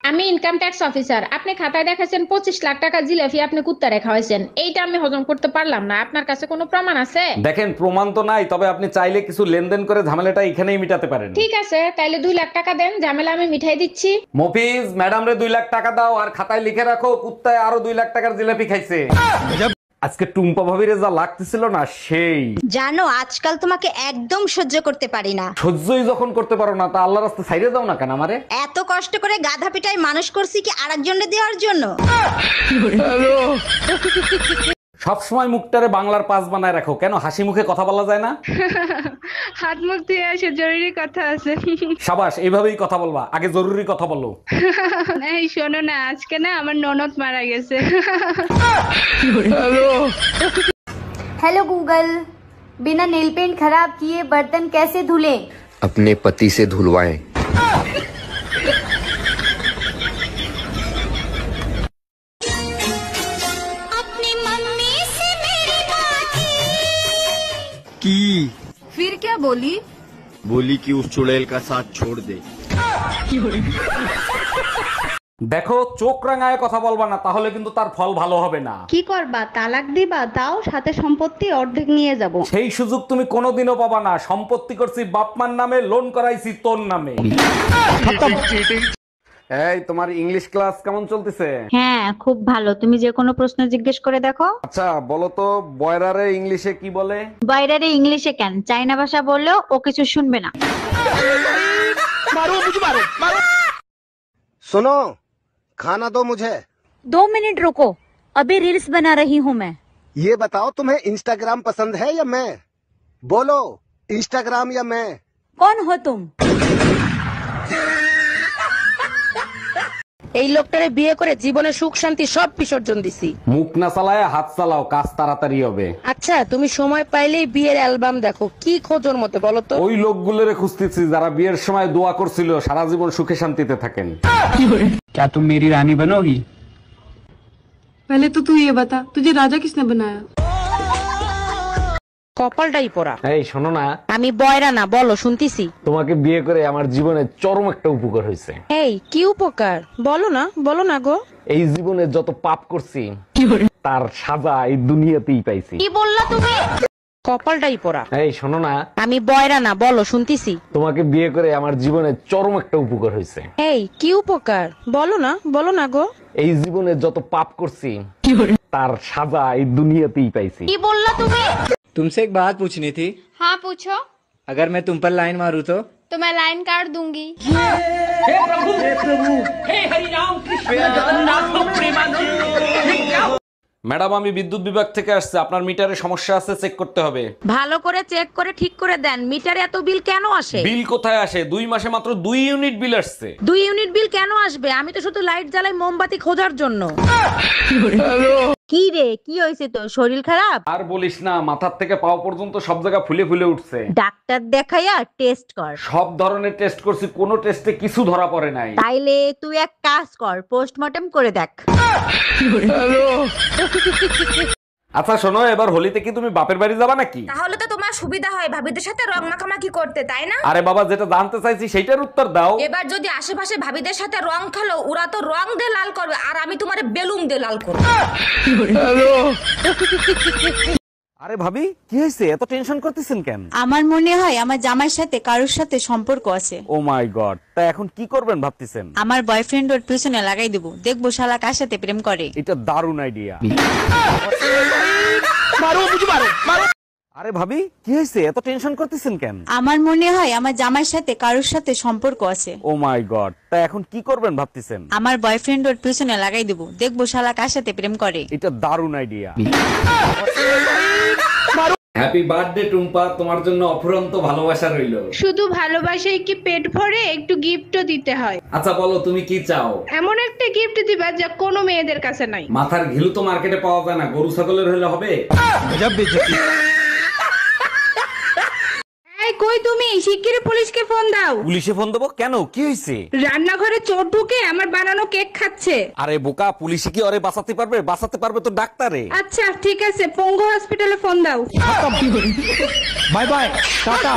আমি income tax officer. আপনি খাতায় দেখাছেন 25 লাখ টাকা জিলাপি আপনি কুত্তারে খাওয়াইছেন। এইটা আমি হজম করতে পারলাম না। আপনার কাছে কোনো প্রমাণ আছে? দেখেন, প্রমাণ তো নাই, তবে আপনি চাইলে কিছু লেনদেন করে ঝামেলাটা এখানেই মিটাতে পারেন। ঠিক আছে, তাইলে 2 লাখ টাকা দেন, ঝামেলা আমি মিঠাই দিচ্ছি। মফিজ, ম্যাডাম রে 2 লাখ টাকা দাও, আর খাতায় লিখে রাখো কুত্তায় আরো 2 লাখ টাকার জিলাপি খাইছে। আজকে টুম্পা ভাবিরে যা লাগতেছিল না, সেই জানো আজকাল তোমাকে একদম সহ্য করতে পারি না। সহ্যই যখন করতে পারো না, তা আল্লাহর রাস্তায় ছাইরে দাও না কেন আমারে? এত কষ্ট করে গাধা পিটায় মানুষ করছি কি আরেকজনকে দেওয়ার জন্য? সবসময় মুখটারে বাংলার পাস বানায় রাখো, কেন হাসি মুখে কথা বলা যায় না? হাত মুখ ধুয়ে আসে, জরুরি কথা আছে। সাবাস, এইভাবেই কথা বলবা, আগে জরুরি কথা বলো। এই শোনো না, আজকে না আমার ননদ মারা গেছে। हेलो गूगल, बिना नेल पेंट खराब किए बर्तन कैसे धुलें? अपने पति से धुलवाएं। की फिर क्या बोली? बोली कि उस चुड़ैल का साथ छोड़ दे। দেখো, চোখ রাঙায় কথা বলবা না, তাহলে কিন্তু তার ফল ভালো হবে না। কি করবা, তালাক দিবা? তাও সাথে সম্পত্তি অর্ধেক নিয়ে যাব। সেই সুযোগ তুমি কোনোদিনও পাবা না। সম্পত্তি করছি বাপমার নামে, লোন করাইছি তোর নামে। এই, তোমার ইংলিশ ক্লাস কেমন চলতেছে? হ্যাঁ, খুব ভালো। তুমি যে কোনো প্রশ্ন জিজ্ঞেস করে দেখো। আচ্ছা বলো তো, বয়রারে ইংলিশে কি বলে? বাইরে ইংলিশে কেন, চাইনা ভাষা বললেও ও কিছু শুনবে না। सुनो, खाना दो मुझे। 2 मिनट रुको, अभी रील्स बना रही हूँ मैं। ये बताओ तुम्हें इंस्टाग्राम पसंद है या मैं? बोलो, इंस्टाग्राम या मैं? कौन हो तुम? এই লোকটারে বিয়ে করে জীবনে সুখ শান্তি সব বিসর্জন দিছি। মুখ না চালায় হাত চালাও, কাজ তাড়াতাড়ি হবে। আচ্ছা, তুমি সময় পাইলেই বিয়ের অ্যালবাম দেখো, কি খোঁজোর মতে বলো তো? ওই লোকগুলোরে খুঁজতেছি যারা বিয়ের সময় দোয়া করছিল সারা জীবন সুখে শান্তিতে থাকেন। क्या तुम मेरी रानी बनोगी? पहले तो तू ये बता, तुझे राजा किसने बनाया? কপালটাই পোড়া। এই শোনো না, আমি বয়রা না, বলো শুনতিছি। তোমাকে বিয়ে করে আমার জীবনে চরম একটা উপকার হয়েছে। এই কি উপকার? বলো না, বলো না গো। এই জীবনে যত পাপ করছি তার সাজা এই দুনিয়াতেই পাইছি। কি বললা তুমি? কপালটাই পোড়া। এই শোনো না, আমি বয়রা না, বলো শুনতিছি। তোমাকে বিয়ে করে আমার জীবনে চরম একটা উপকার হয়েছে। এই কি উপকার? বলো না, বলো না গো। এই জীবনে যত পাপ করছি তার সাজা এই দুনিয়াতেই পাইছি। কি বললা তুমি? तुमसे एक बात पूछनी थी। हाँ पूछो। अगर मैं तुम पर लाइन मारूं तो मैं लाइन काट दूंगी। ম্যাডাম, আমি বিদ্যুৎ বিভাগ থেকে আসছে, আপনার মিটারে সমস্যা আছে, চেক করতে হবে। ভালো করে চেক করে ঠিক করে দেন। মিটারে এত বিল কেন আসে? বিল কোথায় আসে? 2 মাসে মাত্র 2 ইউনিট বিল আসছে। 2 ইউনিট বিল কেন আসবে? আমি তো শুধু লাইট জ্বালাই মোমবাতি খোঁজার জন্য। কি রে, কি হয়েছে তোর? শরীর খারাপ? আর বলিস না, মাথার থেকে পাও পর্যন্ত সব জায়গা ফুলে ফুলে উঠছে। ডাক্তার দেখাইয়া টেস্ট কর। সব ধরনের টেস্ট করছি, কোনো টেস্টে কিছু ধরা পড়ে নাই। তাইলে তুই এক কাজ কর, পোস্টমর্টম করে দেখ। আচ্ছা শোনো, এবার হোলিতে কি তুমি বাপের বাড়ি যাবা নাকি? তাহলে তো তোমার সুবিধা হয় ভাবিদের সাথে রং মাখামাখি করতে, তাই না? আরে বাবা, যেটা জানতে চাইছি সেইটার উত্তর দাও। এবার যদি আশেপাশে ভাবিদের সাথে রং খেলো, ওরা তো রং দিয়ে লাল করবে আর আমি তোমার বেলুন দিয়ে লাল করব। আরে ভাবি, কি হয়েছে? এত টেনশন করতেছেন কেন? আমার মনে হয় আমার জামাইয়ের সাথে কারোর সাথে সম্পর্ক আছে। ও মাই গড, তা এখন কি করবেন ভাবতেছেন? আমার বয়ফ্রেন্ড ওর পিছনে লাগাই দেবো, দেখবো শালা কার সাথে প্রেম করে। এটা দারুণ আইডিয়া। আরে ভাবি, কি হয়েছে? এত টেনশন করতেছেন কেন? আমার মনে হয় আমার জামাইয়ের সাথে কারোর সাথে সম্পর্ক আছে। ও মাই গড, তা এখন কি করবেন ভাবতেছেন? আমার বয়ফ্রেন্ড ওর পিছনে লাগাই দেবো, দেখবো শালা কার সাথে প্রেম করে। এটা দারুণ আইডিয়া। হ্যাপি বার্থডে টুম্পা, তোমার জন্য অফুরন্ত ভালোবাসা রইলো। শুধু ভালোবাসাই কি পেট ভরে? একটু গিফটও দিতে হয়। আচ্ছা বলো, তুমি কি চাও? এমন একটা গিফট দিবা যা কোনো মেয়েদের কাছে নাই। মাথার ঘিলু তো মার্কেটে পাওয়া যায় না, গরু ছাগলের হলে হবে। এই কই তুমি? শিগগিরই পুলিশকে ফোন দাও। পুলিশে ফোন দেবো কেন? কি হয়েছে? রান্নাঘরে চোর ঢুকে আমার বানানো কেক খাচ্ছে। আরে বোকা, পুলিশে কি ওরে বাঁচাতে পারবে? বাঁচাতে পারবে তো ডাক্তারে। আচ্ছা ঠিক আছে, পঙ্গু হসপিটালে ফোন দাও। Bye bye, Tata.